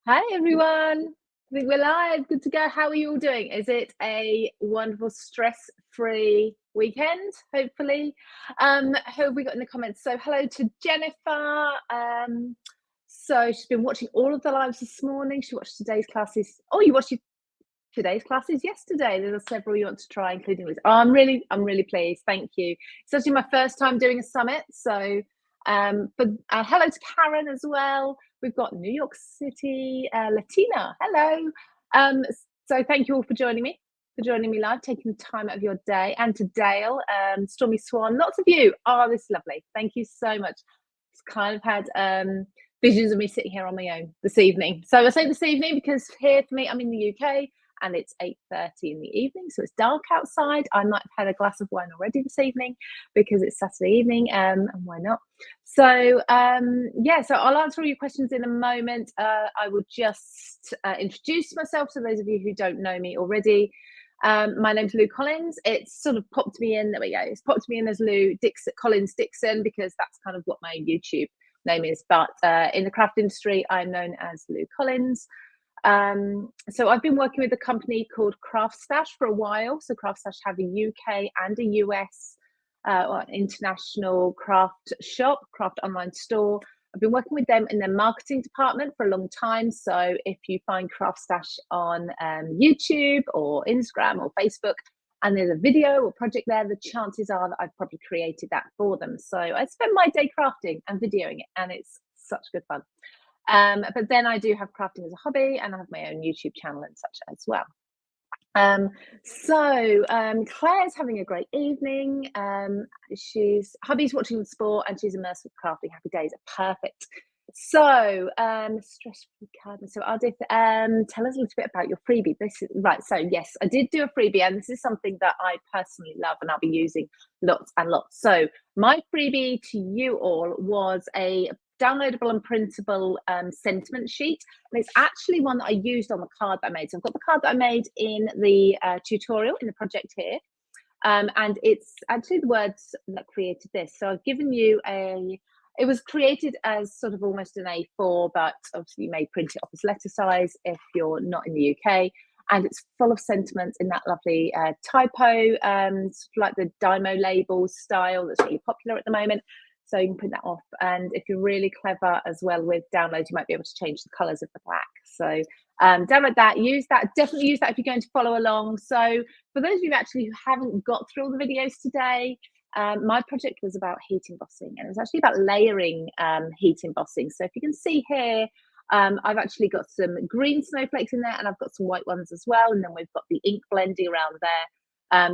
Hi everyone. I think we're live. Good to go. How are you all doing? Is it a wonderful stress-free weekend? Hopefully. Who have we got in the comments? So hello to Jennifer. So she's been watching all of the lives this morning. She watched today's classes. Oh, you watched today's classes yesterday. There are several you want to try, including this. Oh, I'm really pleased. Thank you. It's actually my first time doing a summit. So but hello to Karen as well. We've got New York City, Latina. Hello. Um, so thank you all for joining me live, taking the time out of your day, and to Dale, Stormy Swan, lots of you. Oh, this is lovely. Thank you so much. It's kind of had visions of me sitting here on my own this evening. So I say this evening because here for me, I'm in the UK and it's 8:30 in the evening, so it's dark outside. I might have had a glass of wine already this evening because it's Saturday evening, and why not? So yeah, so I'll answer all your questions in a moment. I will just introduce myself to those of you who don't know me already. My name's Lou Collins. It's sort of popped me in. There we go. It's popped me in as Lou Dixon, Collins Dixon, because that's kind of what my YouTube name is. But in the craft industry, I'm known as Lou Collins. So I've been working with a company called Craft Stash for a while. So Craft Stash have a UK and a US or international craft shop, craft online store. I've been working with them in their marketing department for a long time. So if you find Craft Stash on YouTube or Instagram or Facebook, and there's a video or project there, the chances are that I've probably created that for them. So I spend my day crafting and videoing it, and it's such good fun. But then I do have crafting as a hobby, and I have my own YouTube channel and such as well. Claire's having a great evening. She's hubby's watching the sport and she's immersed with crafting. Happy days. Perfect. So stress-free card. So I'll do tell us a little bit about your freebie. This is right. So yes, I did do a freebie, and this is something that I personally love and I'll be using lots and lots. So my freebie to you all was a downloadable and printable sentiment sheet, and it's actually one that I used on the card that I made. So I've got the card that I made in the tutorial in the project here, and it's actually the words that created this. So I've given you it was created as sort of almost an A4, but obviously you may print it off as letter size if you're not in the UK. And it's full of sentiments in that lovely typo, sort of like the Dymo label style that's really popular at the moment. So you can print that off. And if you're really clever as well with downloads, you might be able to change the colors of the back. So download that, use that, definitely use that if you're going to follow along. So for those of you actually who haven't got through all the videos today, my project was about heat embossing, and it was actually about layering heat embossing. So if you can see here, I've actually got some green snowflakes in there, and I've got some white ones as well. And then we've got the ink blending around there.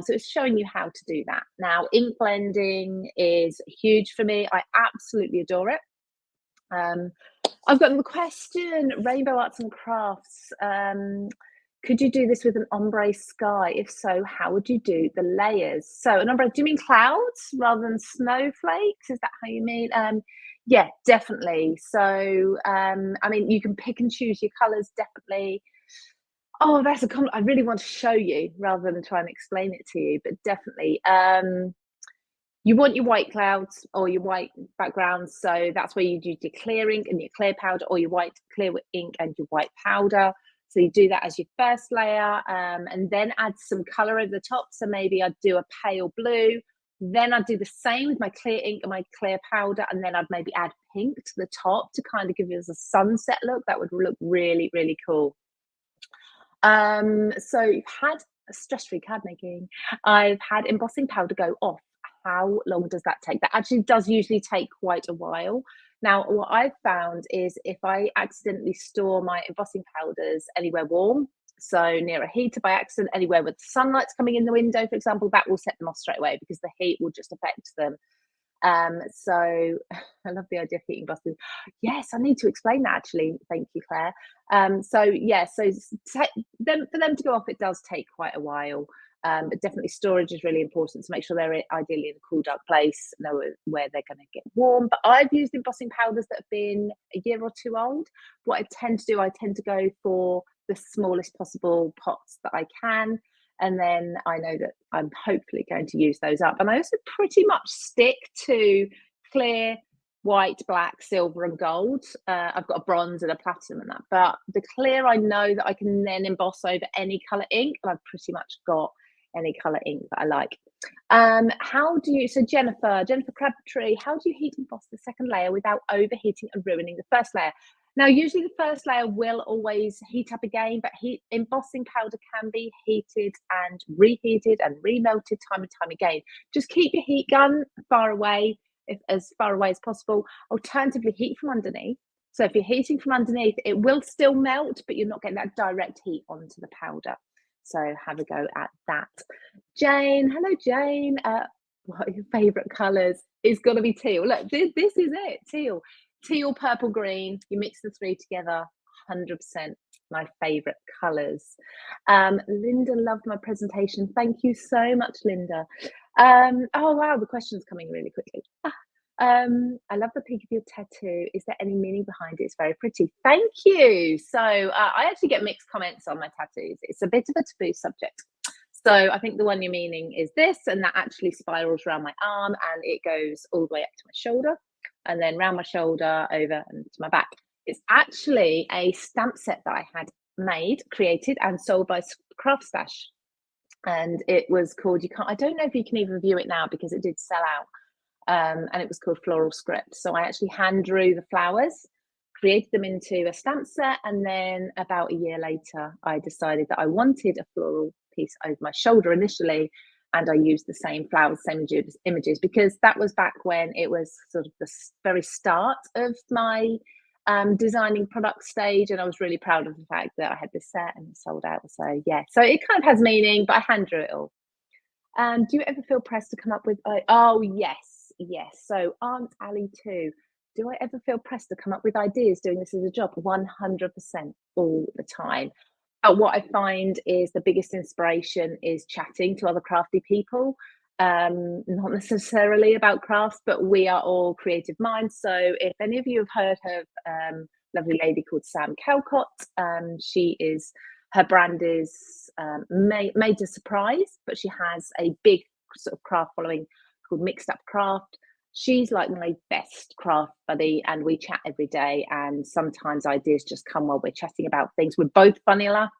So it's showing you how to do that. Now, ink blending is huge for me. I absolutely adore it. I've got the question, Rainbow Arts and Crafts. Could you do this with an ombre sky? If so, how would you do the layers? So an ombre, do you mean clouds rather than snowflakes? Is that how you mean? Yeah, definitely. So, I mean, you can pick and choose your colors, definitely. Oh, that's a comment I really want to show you rather than try and explain it to you, but definitely. You want your white clouds or your white backgrounds, so that's where you do your clear ink and your clear powder, or your white clear ink and your white powder. So you do that as your first layer, and then add some color over the top. So maybe I'd do a pale blue, then I'd do the same with my clear ink and my clear powder, and then I'd maybe add pink to the top to kind of give you a sunset look. That would look really, really cool. So you've had stress-free card making. I've had embossing powder go off. How long does that take? That actually does usually take quite a while. Now, what I've found is if I accidentally store my embossing powders anywhere warm, so near a heater by accident, anywhere with sunlight's coming in the window, for example, that will set them off straight away because the heat will just affect them. So I love the idea of heating buses. Yes, I need to explain that actually. Thank you, Claire. So yeah, so for them to go off, it does take quite a while. But definitely storage is really important to make sure they're ideally in a cool, dark place, know where they're going to get warm. But I've used embossing powders that have been a year or two old. What I tend to do, I tend to go for the smallest possible pots that I can. And then I know that I'm hopefully going to use those up. And I also pretty much stick to clear, white, black, silver, and gold. I've got a bronze and a platinum and that. But the clear, I know that I can then emboss over any colour ink, and I've pretty much got any colour ink that I like. How do you, so Jennifer Crabtree, how do you heat and emboss the second layer without overheating and ruining the first layer? Now, usually the first layer will always heat up again, but embossing powder can be heated and reheated and remelted time and time again. Just keep your heat gun far away, as far away as possible. Alternatively, heat from underneath. So if you're heating from underneath, it will still melt, but you're not getting that direct heat onto the powder. So have a go at that. Jane, hello Jane. What are your favourite colours? It's got to be teal. Look, this is it, teal. Teal, purple, green. You mix the three together, 100% my favourite colours. Linda loved my presentation. Thank you so much, Linda. Oh wow, the question's coming really quickly. I love the peak of your tattoo. Is there any meaning behind it? It's very pretty. Thank you. So I actually get mixed comments on my tattoos. It's a bit of a taboo subject. So I think the one you're meaning is this, and that actually spirals around my arm and it goes all the way up to my shoulder and then round my shoulder over and to my back. It's actually a stamp set that I had made, created and sold by Craft Stash. And it was called, I don't know if you can even view it now because it did sell out. And it was called Floral Script. So I actually hand drew the flowers, created them into a stamp set, and then about a year later, I decided that I wanted a floral piece over my shoulder initially, and I used the same flowers, same images, because that was back when it was sort of the very start of my designing product stage, and I was really proud of the fact that I had this set and it sold out. So yeah, so it kind of has meaning, but I hand drew it all. Do you ever feel pressed to come up with? Oh yes. So Aunt Ali too. Do I ever feel pressed to come up with ideas doing this as a job? 100% all the time. But what I find is the biggest inspiration is chatting to other crafty people. Not necessarily about crafts, but we are all creative minds. So if any of you have heard of a lovely lady called Sam Calcott, her brand is Made to Surprise, but she has a big sort of craft following called Mixed Up Craft. She's like my best craft buddy, and we chat every day, and sometimes ideas just come while we're chatting about things. We're both funny enough.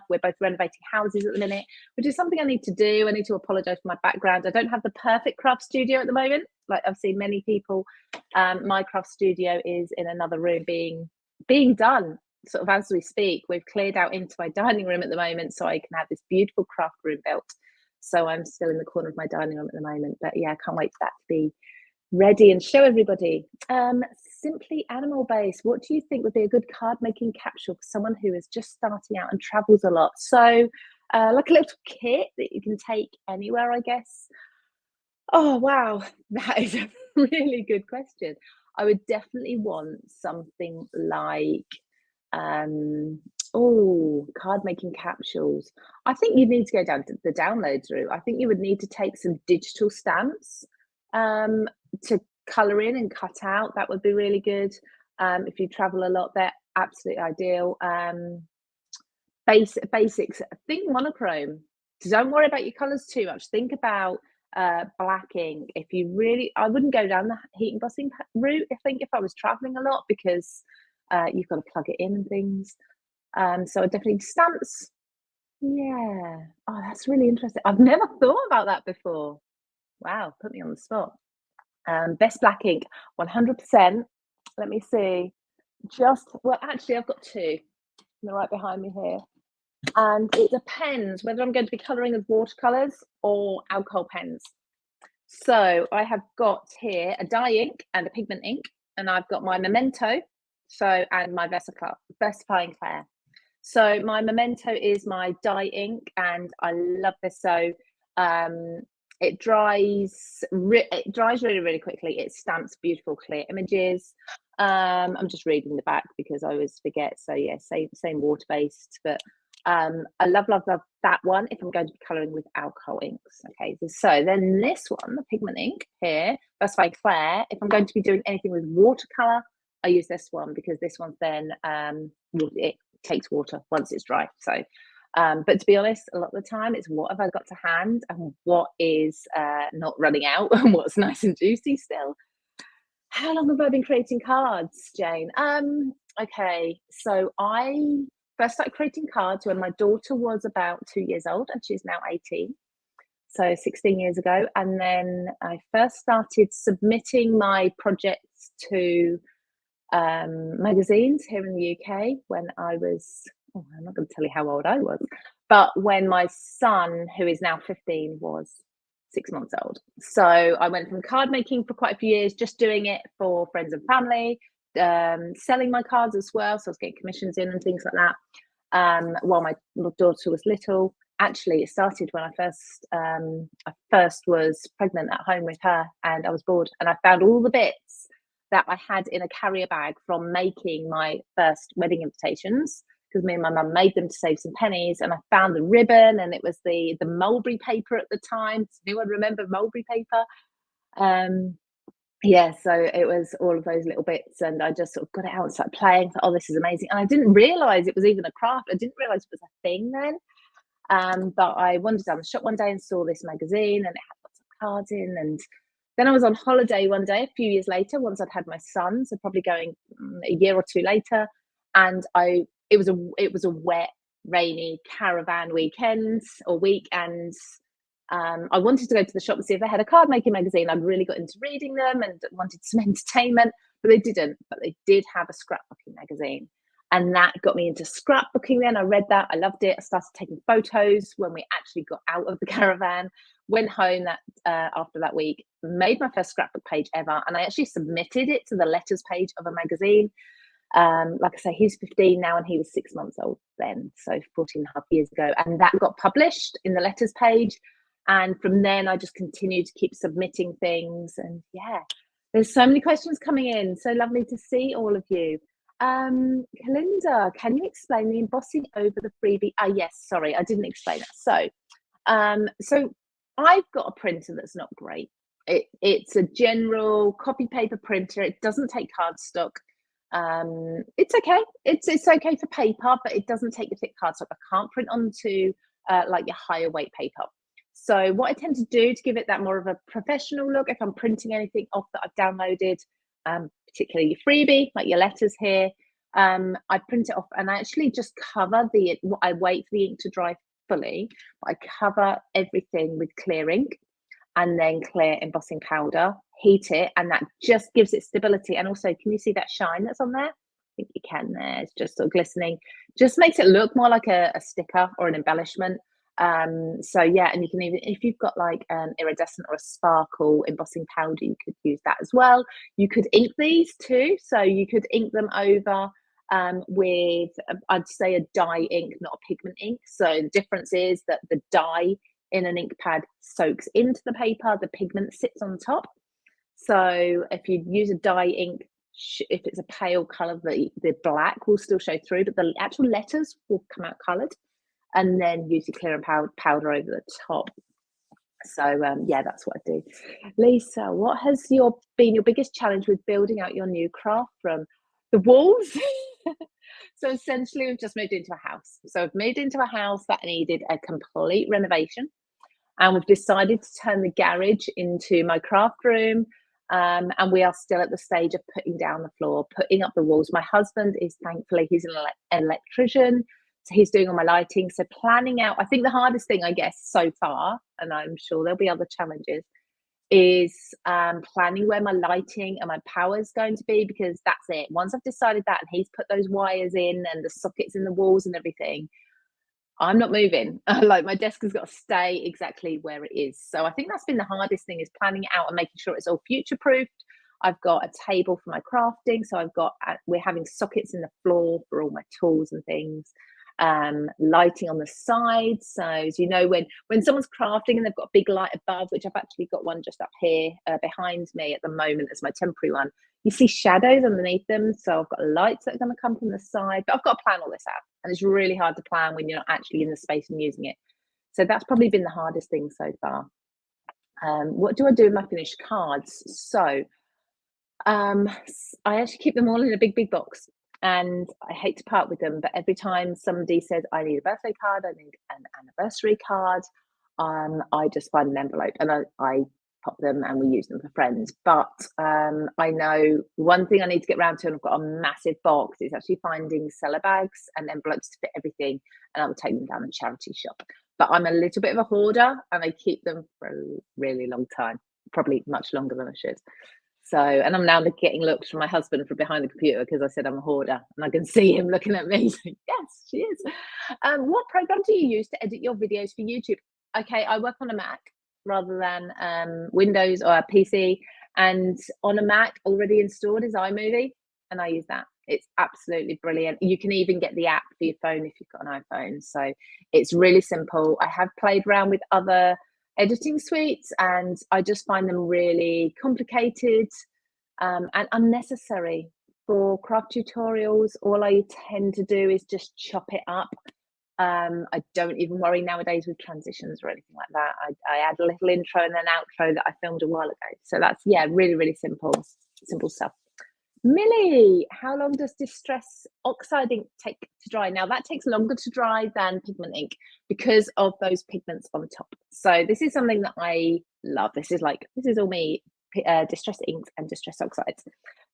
We're both renovating houses at the minute, which is something I need to do. I need to apologize for my background. I don't have the perfect craft studio at the moment. Like I've seen many people, my craft studio is in another room being done sort of as we speak. We've cleared out into my dining room at the moment so I can have this beautiful craft room built. So I'm still in the corner of my dining room at the moment, but yeah, I can't wait for that to be ready and show everybody. Simply Animal Base, what do you think would be a good card making capsule for someone who is just starting out and travels a lot? So like a little kit that you can take anywhere, I guess. Oh wow, that is a really good question. I would definitely want something like card making capsules. I think you'd need to go down to the downloads route. I think you would need to take some digital stamps to colour in and cut out. That would be really good. If you travel a lot, they're absolutely ideal. Basics, think monochrome. Don't worry about your colours too much. Think about black ink. I wouldn't go down the heat embossing route. I think if I was traveling a lot, because you've got to plug it in and things. So I definitely stamps. Yeah. Oh, that's really interesting. I've never thought about that before. Wow, put me on the spot. Best black ink, 100%. Let me see. Actually, I've got two. They're right behind me here. And it depends whether I'm going to be colouring with watercolours or alcohol pens. So I have got here a dye ink and a pigment ink, and I've got my Memento, and my VersaFine Clair. So my Memento is my dye ink, and I love this. So it dries really, really quickly. It stamps beautiful, clear images. I'm just reading the back because I always forget. So yeah, same water based, but I love that one if I'm going to be colouring with alcohol inks. Okay, so then this one, the pigment ink here, VersaFine Clair. If I'm going to be doing anything with watercolour, I use this one because this one's then it takes water once it's dry. So but to be honest, a lot of the time it's what have I got to hand and what is not running out and what's nice and juicy still. How long have I been creating cards, Jane? Okay, so I first started creating cards when my daughter was about 2 years old, and she's now 18. So 16 years ago. And then I first started submitting my projects to magazines here in the UK when I was, oh, I'm not going to tell you how old I was, but when my son, who is now 15, was 6 months old. So I went from card making for quite a few years, just doing it for friends and family, selling my cards as well. So I was getting commissions in and things like that. While my daughter was little, actually, it started when I first was pregnant at home with her, and I was bored, and I found all the bits that I had in a carrier bag from making my first wedding invitations, because me and my mum made them to save some pennies, and I found the ribbon, and it was the mulberry paper at the time. Does anyone remember mulberry paper? Um, yeah, so it was all of those little bits, and I just sort of got it out and started playing. Thought, oh, this is amazing! And I didn't realize it was even a craft. I didn't realize it was a thing then. But I wandered down the shop one day and saw this magazine, and it had lots of cards in. And then I was on holiday one day, a few years later, once I'd had my son, so probably going a year or two later. And it was a wet, rainy caravan weekend or week, and I wanted to go to the shop and see if they had a card making magazine. I'd really got into reading them and wanted some entertainment, but they didn't. But they did have a scrapbooking magazine. And that got me into scrapbooking then. I read that. I loved it. I started taking photos when we actually got out of the caravan, went home after that week, made my first scrapbook page ever. And I actually submitted it to the letters page of a magazine. Like I say, he's 15 now and he was 6 months old then. So 14 and a half years ago. And that got published in the letters page. And from then I just continued to keep submitting things. And yeah, there's so many questions coming in. So lovely to see all of you. Kalinda, can you explain the embossing over the freebie? Yes, sorry, I didn't explain that. So I've got a printer that's not great. It's a general copy paper printer. It doesn't take cardstock. It's okay. It's okay for paper, but it doesn't take the thick cardstock. I can't print onto like your higher weight paper. So what I tend to do to give it that more of a professional look, if I'm printing anything off that I've downloaded, particularly your freebie, like your letters here, I print it off and I actually just cover I wait for the ink to dry fully, but I cover everything with clear ink and then clear embossing powder, heat it, and that just gives it stability. And also, can you see that shine that's on there? I think you can there. It's just sort of glistening. Just makes it look more like a sticker or an embellishment. So yeah, and you can even, if you've got like an iridescent or a sparkle embossing powder, you could use that as well. You could ink these too. So you could ink them over with, I'd say, a dye ink, not a pigment ink. So the difference is that the dye in an ink pad soaks into the paper, the pigment sits on top. So if you use a dye ink, if it's a pale color, the black will still show through, but the actual letters will come out colored. And then use your clear and powder over the top. So yeah, that's what I do. Lisa, what has been your biggest challenge with building out your new craft room? The walls. So essentially, we've just moved into a house. So I've moved into a house that needed a complete renovation, and we've decided to turn the garage into my craft room. And we are still at the stage of putting down the floor, putting up the walls. My husband is, thankfully, he's an electrician. So he's doing all my lighting. So planning out, I think the hardest thing, I guess, so far, and I'm sure there'll be other challenges, is planning where my lighting and my power is going to be, because that's it. Once I've decided that and he's put those wires in and the sockets in the walls and everything, I'm not moving. Like my desk has got to stay exactly where it is. So I think that's been the hardest thing, is planning it out and making sure it's all future proofed. I've got a table for my crafting. So we're having sockets in the floor for all my tools and things. Lighting on the sides. So as you know, when someone's crafting and they've got a big light above, which I've actually got one just up here behind me at the moment as my temporary one, you see shadows underneath them. So I've got lights that are going to come from the side, but I've got to plan all this out. And it's really hard to plan when you're not actually in the space and using it. So that's probably been the hardest thing so far. What do I do with my finished cards? So I actually keep them all in a big box, and I hate to part with them, but every time somebody says I need a birthday card, I need an anniversary card, I just find an envelope and I pop them and we use them for friends. But I know one thing I need to get around to, and I've got a massive box, is actually finding seller bags and envelopes to fit everything, and I will take them down the charity shop. But I'm a little bit of a hoarder and I keep them for a really long time, probably much longer than I should. So, and I'm now getting looks from my husband from behind the computer because I said I'm a hoarder, and I can see him looking at me saying, yes, she is. What program do you use to edit your videos for YouTube? Okay, I work on a Mac rather than Windows or a PC, and on a Mac already installed is iMovie, and I use that. It's absolutely brilliant. You can even get the app for your phone if you've got an iPhone. So it's really simple. I have played around with other editing suites and I just find them really complicated and unnecessary. For craft tutorials, all I tend to do is just chop it up. I don't even worry nowadays with transitions or anything like that. I add a little intro and an outro that I filmed a while ago. So that's, yeah, really, really simple stuff. Millie, how long does Distress Oxide ink take to dry? Now that takes longer to dry than pigment ink because of those pigments on top. So this is something that I love. This is all me, Distress inks and Distress Oxides.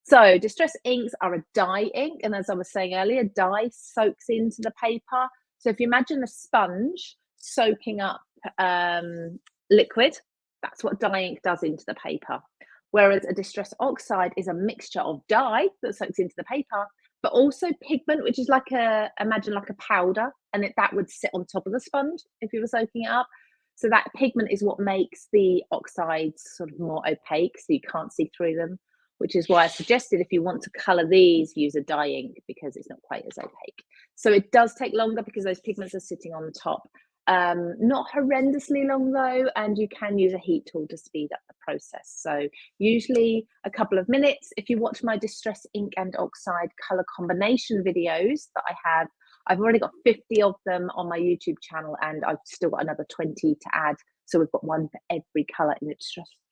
So Distress inks are a dye ink, and as I was saying earlier, dye soaks into the paper. So if you imagine a sponge soaking up liquid, that's what dye ink does into the paper. Whereas a Distress Oxide is a mixture of dye that soaks into the paper, but also pigment, which is imagine like a powder, and that would sit on top of the sponge if you were soaking it up. So that pigment is what makes the oxides sort of more opaque, so you can't see through them, which is why I suggested if you want to colour these, use a dye ink because it's not quite as opaque. So it does take longer because those pigments are sitting on the top. Not horrendously long though, and you can use a heat tool to speed up the process. So usually a couple of minutes. If you watch my Distress ink and oxide color combination videos that I have, I've already got 50 of them on my YouTube channel, and I've still got another 20 to add. So we've got one for every color in the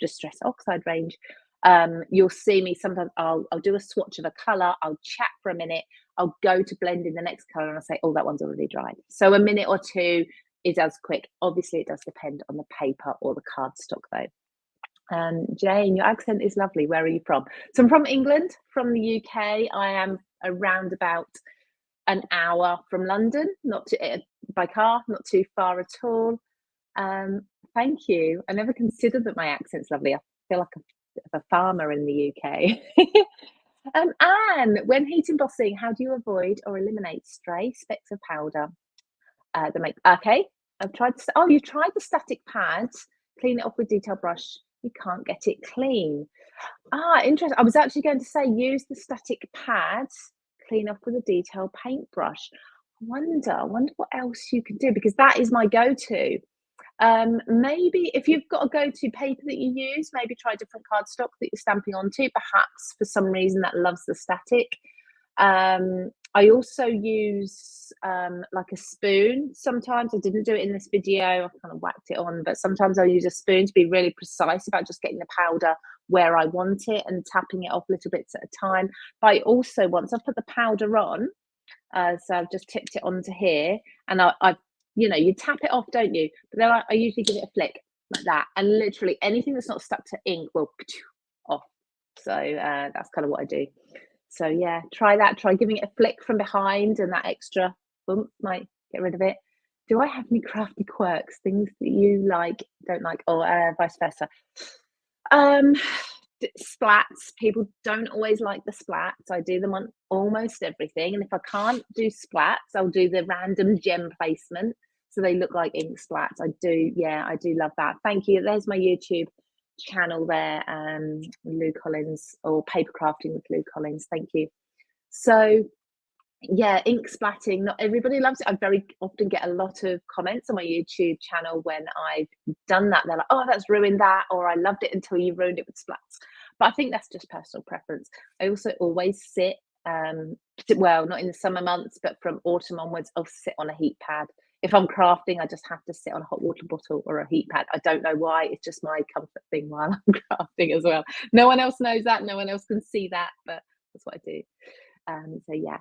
Distress Oxide range. You'll see me sometimes, I'll do a swatch of a color, I'll chat for a minute, I'll go to blend in the next color and I'll say, oh, that one's already dried. So a minute or two is as quick. Obviously it does depend on the paper or the cardstock though. Jane, your accent is lovely. Where are you from? So I'm from England, from the UK. I am around about an hour from London, not by car, not too far at all. Thank you. I never considered that my accent's lovely. I feel like a farmer in the UK. Anne, when heat embossing, how do you avoid or eliminate stray specks of powder? Okay, I've tried. You've tried the static pads. Clean it off with detail brush. You can't get it clean. Interesting. I was actually going to say use the static pads. Clean off with a detail paintbrush. I wonder what else you can do, because that is my go-to. Maybe if you've got a go-to paper that you use, maybe try different cardstock that you're stamping onto. Perhaps for some reason that loves the static. I also use like a spoon. Sometimes I didn't do it in this video, I kind of whacked it on, but sometimes I'll use a spoon to be really precise about just getting the powder where I want it and tapping it off little bits at a time. But I also, once I've put the powder on, so I've just tipped it onto here, and I you tap it off, don't you? But then I usually give it a flick like that, and literally anything that's not stuck to ink will off. So that's kind of what I do. So yeah, try that. Try giving it a flick from behind, and that extra bump might get rid of it. Do I have any crafty quirks, things that you like, don't like, or vice versa? Splats. People don't always like the splats. I do them on almost everything, and if I can't do splats, I'll do the random gem placement so they look like ink splats. I do love that. Thank you. There's my YouTube channel there, Lou Collins, or paper crafting with Lou Collins. Thank you. So yeah, ink splatting, not everybody loves it. I very often get a lot of comments on my YouTube channel when I've done that. They're like, oh, that's ruined that, or I loved it until you ruined it with splats. But I think that's just personal preference. I also always sit, well, not in the summer months, but from autumn onwards, I'll sit on a heat pad. If I'm crafting, I just have to sit on a hot water bottle or a heat pad. I don't know why. It's just my comfort thing while I'm crafting as well. No one else knows that. No one else can see that, but that's what I do. So yeah.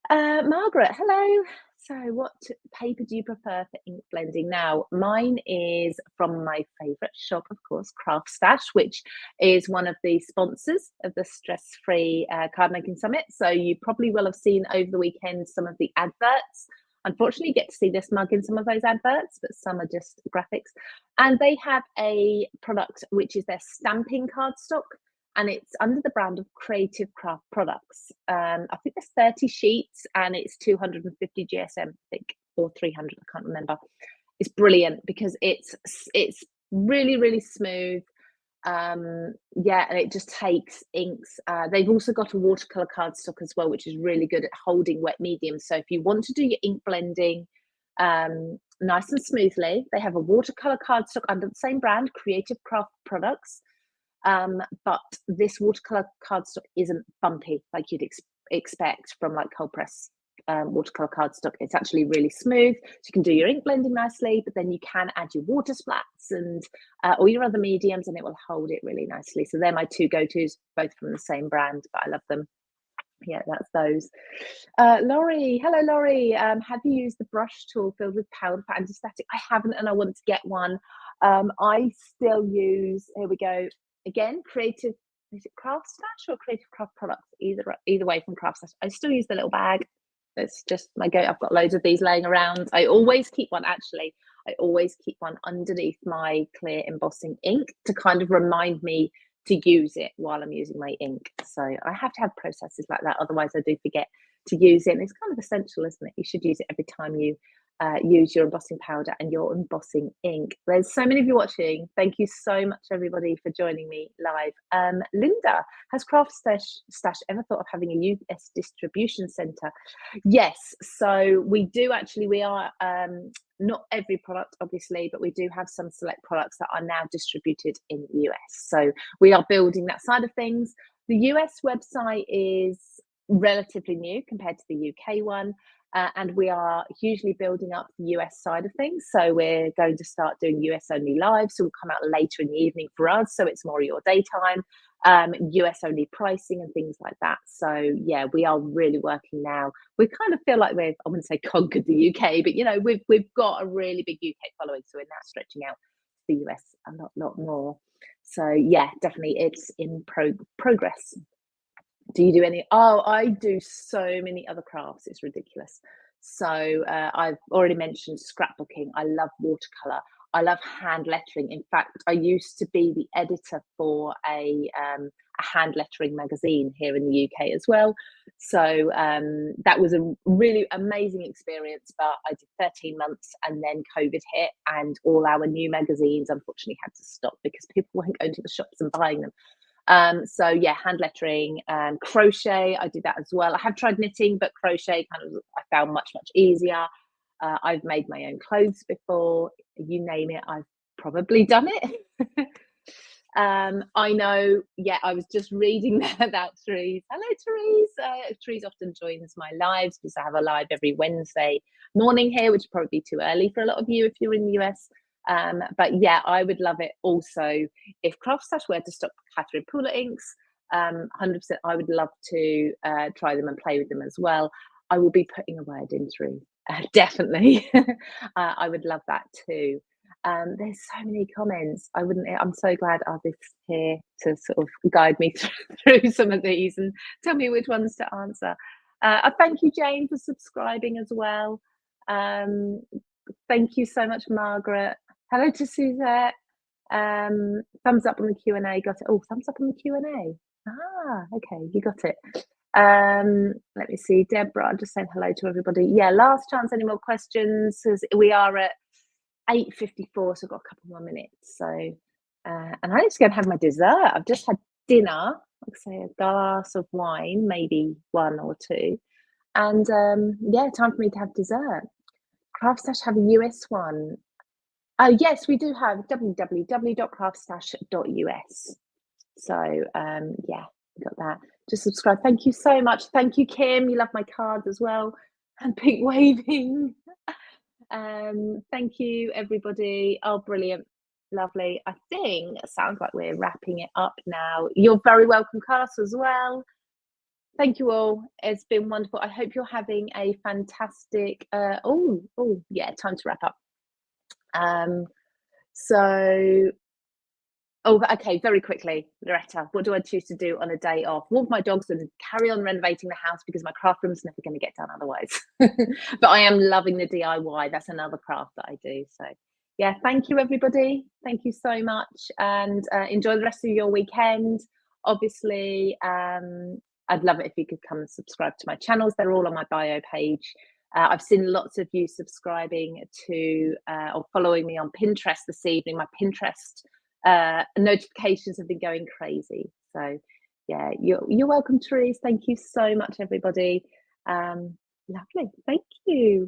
Margaret, hello. So, what paper do you prefer for ink blending? Now, mine is from my favourite shop, of course, Craft Stash, which is one of the sponsors of the Stress Free Card Making Summit. So, you probably will have seen over the weekend some of the adverts. Unfortunately, you get to see this mug in some of those adverts, but some are just graphics. And they have a product which is their stamping cardstock, and it's under the brand of Creative Craft Products. I think there's 30 sheets and it's 250 GSM, I think, or 300. I can't remember. It's brilliant because it's really really smooth. Yeah, and it just takes inks. They've also got a watercolor cardstock as well, which is really good at holding wet medium. So if you want to do your ink blending nice and smoothly, they have a watercolor cardstock under the same brand, Creative Craft Products. But this watercolor cardstock isn't bumpy like you'd expect from like cold press watercolor cardstock. It's actually really smooth, so you can do your ink blending nicely, but then you can add your water splats and all your other mediums, and it will hold it really nicely. So they're my two go-tos, both from the same brand, but I love them. Yeah, that's those. Laurie, hello Laurie. Have you used the brush tool filled with powder for anti-static? I haven't, and I want to get one. I still use, here we go, again, Creative, is it Craft Stash or Creative Craft Products? Either way from Craft Stash. I still use the little bag. It's just my go. I've got loads of these laying around. I always keep one, actually. I always keep one underneath my clear embossing ink to kind of remind me to use it while I'm using my ink. So I have to have processes like that. Otherwise, I do forget to use it. And it's kind of essential, isn't it? You should use it every time you use your embossing powder and your embossing ink. There's so many of you watching. Thank you so much, everybody, for joining me live. Linda, has Craft Stash ever thought of having a US distribution centre? Yes, so we do actually. We are not every product, obviously, but we do have some select products that are now distributed in the US. So we are building that side of things. The US website is relatively new compared to the UK one. And we are hugely building up the US side of things. So we're going to start doing US only live. So we'll come out later in the evening for us. So it's more your daytime, US only pricing and things like that. So yeah, we are really working now. We kind of feel like I wouldn't say conquered the UK, but you know, we've got a really big UK following. So we're now stretching out to the US a lot more. So yeah, definitely it's in progress. Do you do any? Oh, I do so many other crafts. It's ridiculous. So I've already mentioned scrapbooking. I love watercolor. I love hand lettering. In fact, I used to be the editor for a hand lettering magazine here in the UK as well. So that was a really amazing experience. But I did 13 months, and then COVID hit, and all our new magazines unfortunately had to stop because people weren't going to the shops and buying them. So yeah, hand lettering, crochet, I did that as well. I have tried knitting, but crochet kind of I found much easier. I've made my own clothes before. You name it, I've probably done it. I know, yeah, I was just reading that Therese. Hello, Therese. Therese often joins my lives because I have a live every Wednesday morning here, which is probably too early for a lot of you if you're in the US. But yeah, I would love it also if Craft Stash were to stock Catherine Pooler inks. 100%, I would love to try them and play with them as well. I will be putting a word in through. Definitely. I would love that too. There's so many comments. I'm so glad Arthur's here to sort of guide me through some of these and tell me which ones to answer. Thank you, Jane, for subscribing as well. Thank you so much, Margaret. Hello to Suzette. Thumbs up on the Q&A. Got it. Oh, thumbs up on the Q&A. Okay, you got it. Let me see. Deborah, just saying hello to everybody. Yeah, last chance. Any more questions? We are at 8:54, so I've got a couple more minutes. So, and I'm just going to have my dessert. I've just had dinner. Like say a glass of wine, maybe one or two, and yeah, time for me to have dessert. Craft Stash have a US one. Oh yes, we do have www.craftstash.us. So yeah, we got that. Just subscribe. Thank you so much. Thank you, Kim. You love my cards as well. And pink waving. Thank you, everybody. Oh, brilliant. Lovely. I think it sounds like we're wrapping it up now. You're very welcome, Cass, as well. Thank you all. It's been wonderful. I hope you're having a fantastic. Yeah, time to wrap up. Um, so Oh, okay, very quickly, Loretta, what do I choose to do on a day off? Walk my dogs and carry on renovating the house because my craft room's never going to get done otherwise. But I am loving the DIY. That's another craft that I do. So, yeah, thank you, everybody. Thank you so much. And enjoy the rest of your weekend. Obviously, I'd love it if you could come and subscribe to my channels. They're all on my bio page. I've seen lots of you subscribing to or following me on Pinterest this evening. My Pinterest notifications have been going crazy. So yeah, you're welcome, Therese. Thank you so much, everybody. Lovely. Thank you.